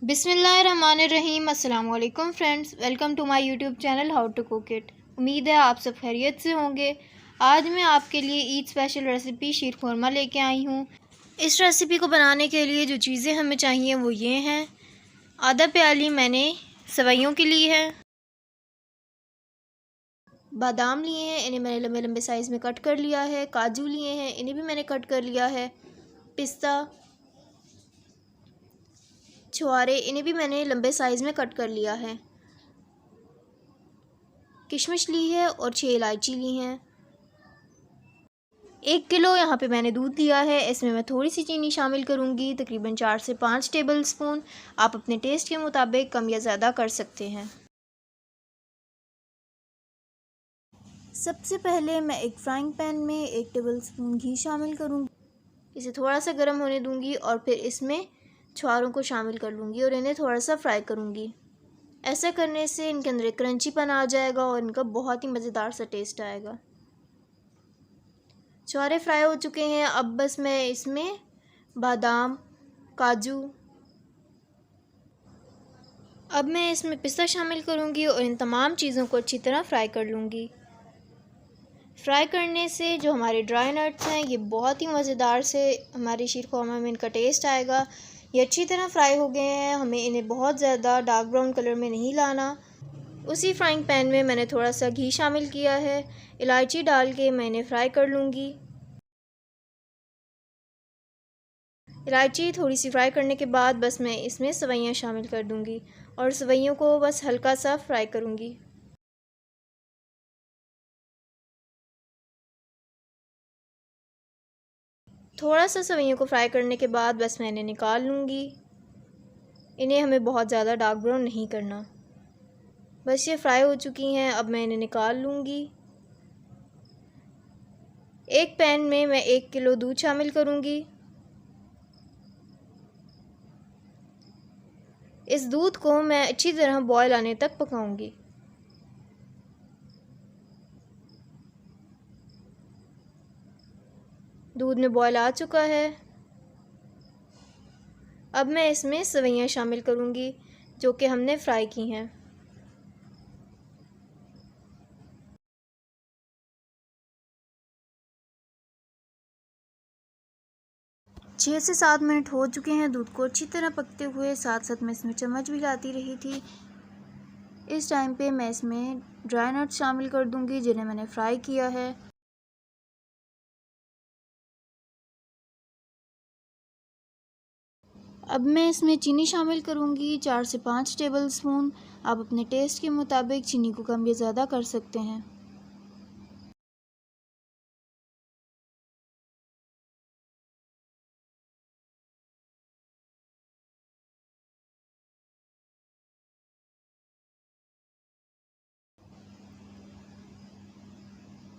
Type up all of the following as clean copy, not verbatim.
बिस्मिल्लाहिर्रहमानिर्रहीम। अस्सलाम वालेकुम friends, welcome to my YouTube channel how to cook it. उम्मीद है आप सब खैरियत से होंगे। आज मैं आपके लिए ईद स्पेशल रेसिपी शीर खुरमा लेके आई हूँ। इस रेसिपी को बनाने के लिए जो चीज़ें हमें चाहिए वो ये हैं। आधा प्याली मैंने सवैयों की ली है। बादाम लिए हैं, इन्हें मैंने लंबे लंबे साइज़ में कट कर लिया है। काजू लिए हैं, इन्हें भी मैंने कट कर लिया है। पिस्ता, छुआरे, इन्हें भी मैंने लंबे साइज़ में कट कर लिया है। किशमिश ली है और 6 इलायची ली हैं। 1 किलो यहाँ पे मैंने दूध लिया है। इसमें मैं थोड़ी सी चीनी शामिल करूँगी, तकरीबन 4 से 5 टेबल स्पून। आप अपने टेस्ट के मुताबिक कम या ज़्यादा कर सकते हैं। सबसे पहले मैं एक फ्राइंग पैन में 1 टेबल स्पून घी शामिल करूँगी। इसे थोड़ा सा गर्म होने दूँगी और फिर इसमें छुआरों को शामिल कर लूँगी और इन्हें थोड़ा सा फ्राई करूँगी। ऐसा करने से इनके अंदर एक क्रंचीपन आ जाएगा और इनका बहुत ही मज़ेदार सा टेस्ट आएगा। छुआरे फ्राई हो चुके हैं। अब बस मैं इसमें बादाम, काजू, अब मैं इसमें पिस्ता शामिल करूँगी और इन तमाम चीज़ों को अच्छी तरह फ्राई कर लूँगी। फ्राई करने से जो हमारे ड्राई नट्स हैं ये बहुत ही मज़ेदार से हमारे शीर खुरमा में इनका टेस्ट आएगा। ये अच्छी तरह फ्राई हो गए हैं। हमें इन्हें बहुत ज़्यादा डार्क ब्राउन कलर में नहीं लाना। उसी फ्राइंग पैन में मैंने थोड़ा सा घी शामिल किया है। इलायची डाल के मैं इन्हें फ्राई कर लूँगी। इलायची थोड़ी सी फ्राई करने के बाद बस मैं इसमें सवैयाँ शामिल कर दूँगी और सवैयों को बस हल्का सा फ्राई करूँगी। थोड़ा सा सवैयों को फ्राई करने के बाद बस मैं इन्हें निकाल लूँगी। इन्हें हमें बहुत ज़्यादा डार्क ब्राउन नहीं करना। बस ये फ्राई हो चुकी हैं। अब मैं इन्हें निकाल लूँगी। एक पैन में मैं 1 किलो दूध शामिल करूँगी। इस दूध को मैं अच्छी तरह बॉयल आने तक पकाऊँगी। दूध में बॉयल आ चुका है। अब मैं इसमें सवैयाँ शामिल करूँगी जो कि हमने फ्राई की हैं। 6 से 7 मिनट हो चुके हैं दूध को अच्छी तरह पकते हुए। साथ साथ मैं इसमें चम्मच भी लाती रही थी। इस टाइम पे मैं इसमें ड्राई नट्स शामिल कर दूँगी जिन्हें मैंने फ्राई किया है। अब मैं इसमें चीनी शामिल करूँगी, 4 से 5 टेबल स्पून। आप अपने टेस्ट के मुताबिक चीनी को कम या ज़्यादा कर सकते हैं।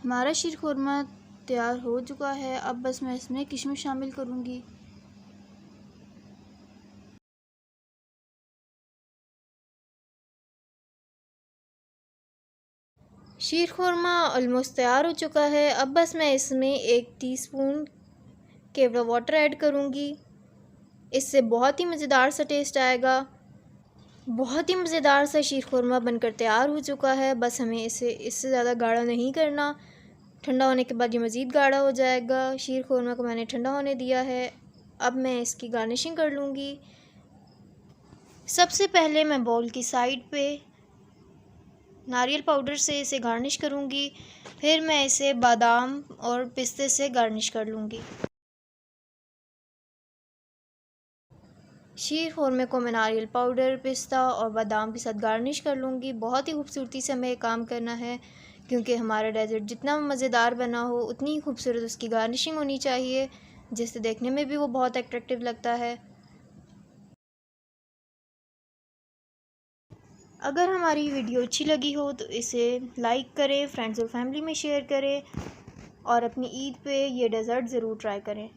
हमारा शीर खुरमा तैयार हो चुका है। अब बस मैं इसमें किशमिश शामिल करूँगी। शीर खुरमा ऑलमोस्ट तैयार हो चुका है। अब बस मैं इसमें 1 टीस्पून केवड़ा वाटर ऐड करूँगी। इससे बहुत ही मज़ेदार सा टेस्ट आएगा। बहुत ही मज़ेदार सा शीर खुरमा बनकर तैयार हो चुका है। बस हमें इसे इससे ज़्यादा गाढ़ा नहीं करना। ठंडा होने के बाद ये मज़ीद गाढ़ा हो जाएगा। शीर खुरमा को मैंने ठंडा होने दिया है। अब मैं इसकी गार्निशिंग कर लूँगी। सबसे पहले मैं बाउल की साइड पे नारियल पाउडर से इसे गार्निश करूँगी। फिर मैं इसे बादाम और पिस्ते से गार्निश कर लूँगी। शीर खुरमे को मैं नारियल पाउडर, पिस्ता और बादाम के साथ गार्निश कर लूँगी। बहुत ही खूबसूरती से हमें काम करना है क्योंकि हमारा डेज़र्ट जितना मज़ेदार बना हो उतनी ही खूबसूरत उसकी गार्निशिंग होनी चाहिए, जिससे देखने में भी वो बहुत अट्रैक्टिव लगता है। अगर हमारी वीडियो अच्छी लगी हो तो इसे लाइक करें, फ्रेंड्स और फैमिली में शेयर करें और अपनी ईद पे ये डेज़र्ट ज़रूर ट्राई करें।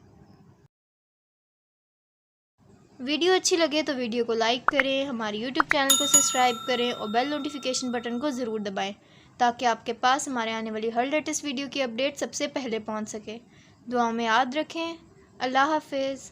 वीडियो अच्छी लगे तो वीडियो को लाइक करें, हमारे यूट्यूब चैनल को सब्सक्राइब करें और बेल नोटिफिकेशन बटन को ज़रूर दबाएं ताकि आपके पास हमारे आने वाली हर लेटेस्ट वीडियो की अपडेट सबसे पहले पहुंच सके। दुआओं में याद रखें। अल्लाह हाफिज़।